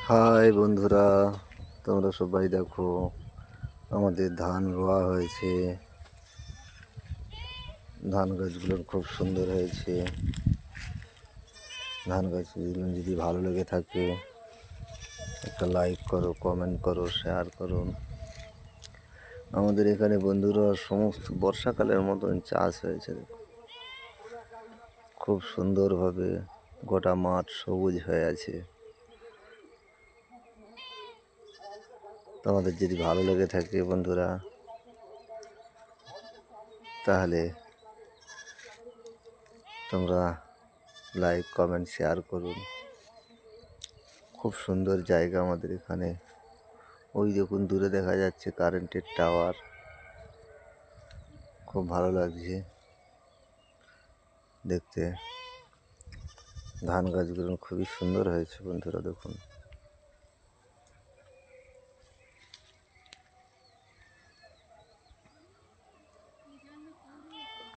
High বন্ধুরা, তোমরা সবাই দেখো আমাদের ধান রোয়া হয়েছে। ধান গাছগুলো খুব সুন্দর হয়েছে। ধান গাছগুলো যদি ভালো লেগে থাকে একটা লাইক করো, কমেন্ট করো, শেয়ার করুন। আমাদের এখানে বন্ধুরা সমস্ত বর্ষাকালের মতন চাষ হয়েছে। খুব সুন্দরভাবে গোটা মাঠ সবুজ হয়ে আছে। তোমাদের যদি ভালো লেগে থাকে বন্ধুরা, তাহলে তোমরা লাইক, কমেন্ট, শেয়ার করুন। খুব সুন্দর জায়গা আমাদের এখানে। ওই দেখুন দূরে দেখা যাচ্ছে কারেন্টের টাওয়ার, খুব ভালো লাগছে দেখতে। ধান গাছগুলো খুবই সুন্দর হয়েছে বন্ধুরা, দেখুন।